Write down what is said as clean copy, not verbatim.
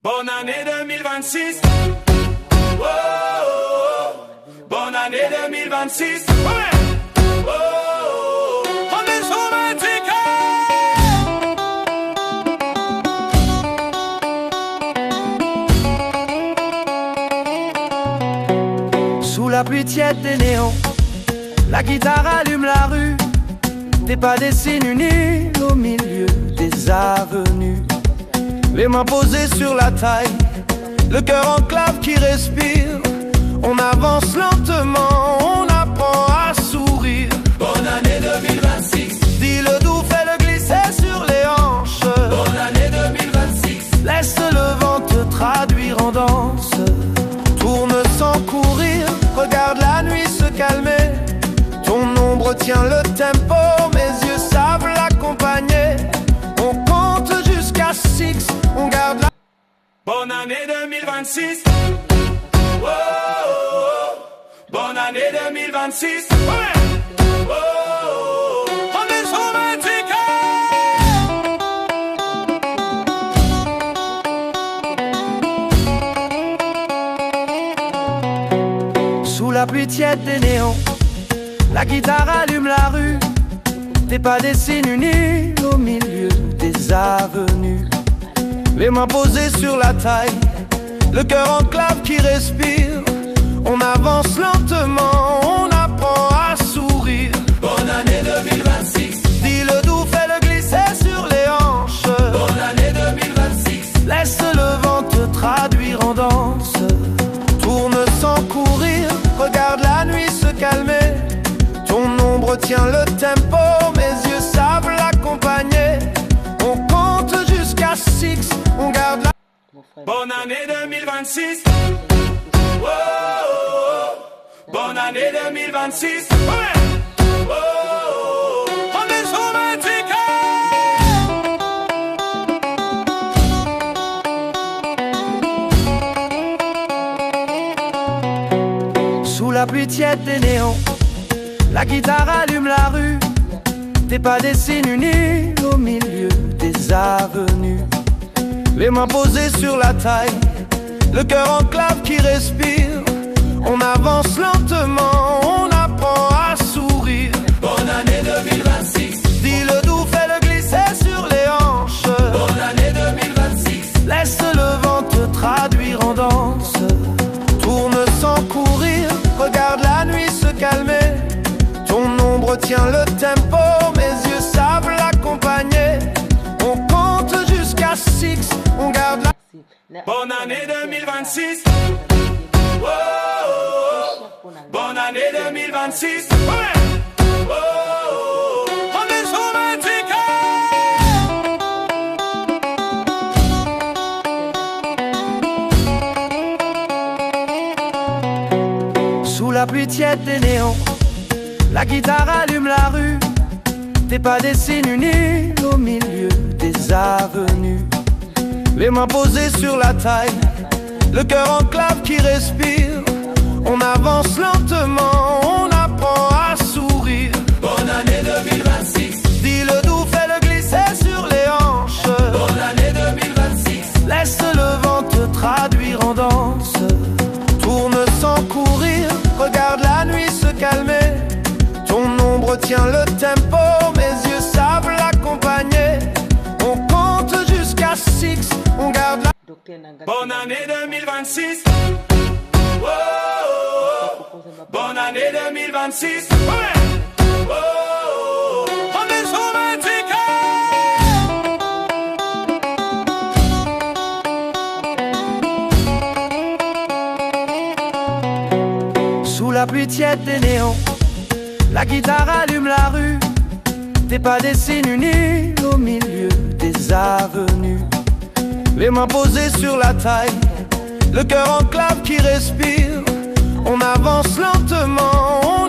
Bonne année 2026. Oh, oh, oh. Bonne année 2026. Ouais. Oh, oh, oh. On est sur le ticket. Sous la pluie tiède des néons, la guitare allume la rue. Des pas des signes unis au milieu des avenues. Les mains posées sur la taille, le cœur en clave qui respire. On avance lentement, on apprend à sourire. Bonne année 2026. Dis le doux, fais-le glisser sur les hanches. Bonne année 2026. Laisse le vent te traduire en danse. Tourne sans courir, regarde la nuit se calmer. Ton ombre tient le tempo, mes yeux savent l'accompagner. On compte jusqu'à 6, on garde la... Bonne année 2026. Oh, oh, oh. Bonne année 2026. Ouais. Oh, oh, oh. On est sur le ticket. Sous la pluie tiède des néons, la guitare allume la rue. Des pas des signes unis au milieu des avenues. Les mains posées sur la taille, le cœur en clave qui respire. On avance lentement, on apprend à sourire. Bonne année 2026. Dis le doux, fais-le glisser sur les hanches. Bonne année 2026. Laisse le vent te traduire en danse. Tourne sans courir, regarde la nuit se calmer. Ton ombre tient le tempo, mes yeux savent l'accompagner. On compte jusqu'à 6, on garde la... Bonne année 2026. Oh, oh, oh. Bonne année 2026. Ouais. Oh, oh, oh. On est sur le ticket. Sous la pluie tiède des néons, la guitare allume la rue. Des pas des signes unis au milieu des avenues. Les mains posées sur la taille, le cœur en clave qui respire. On avance lentement, on apprend à sourire. Bonne année 2026. Dis le doux, fais-le glisser sur les hanches. Bonne année 2026. Laisse le vent te traduire en danse. Tourne sans courir, regarde la nuit se calmer. Ton ombre tient le tempo, mes yeux savent l'accompagner. On compte jusqu'à 6, on garde la... Bonne année 2026. Oh, oh, oh. Bonne année 2026. Ouais. Oh, oh, oh. On est sur le ticket. Sous la pluie tiède des néons, la guitare allume la rue. Des pas des signes unis au milieu des avenues. Les mains posées sur la taille, le cœur en clave qui respire. On avance lentement, on apprend à sourire. Bonne année 2026. Dis le doux, fais-le glisser sur les hanches. Bonne année 2026. Laisse le vent te traduire en danse. Tourne sans courir, regarde la nuit se calmer. Ton ombre tient le tempo, mes yeux savent l'accompagner. On compte jusqu'à 6, on garde la... Bonne année 2026. Oh, oh, oh. Bonne année 2026. Ouais. Oh, oh, oh. On est sur le ticket. Sous la pluie tiède des néons, la guitare allume la rue. Des pas des signes unis au milieu des avenues. Les mains posées sur la taille, le cœur en clave qui respire. On avance lentement, on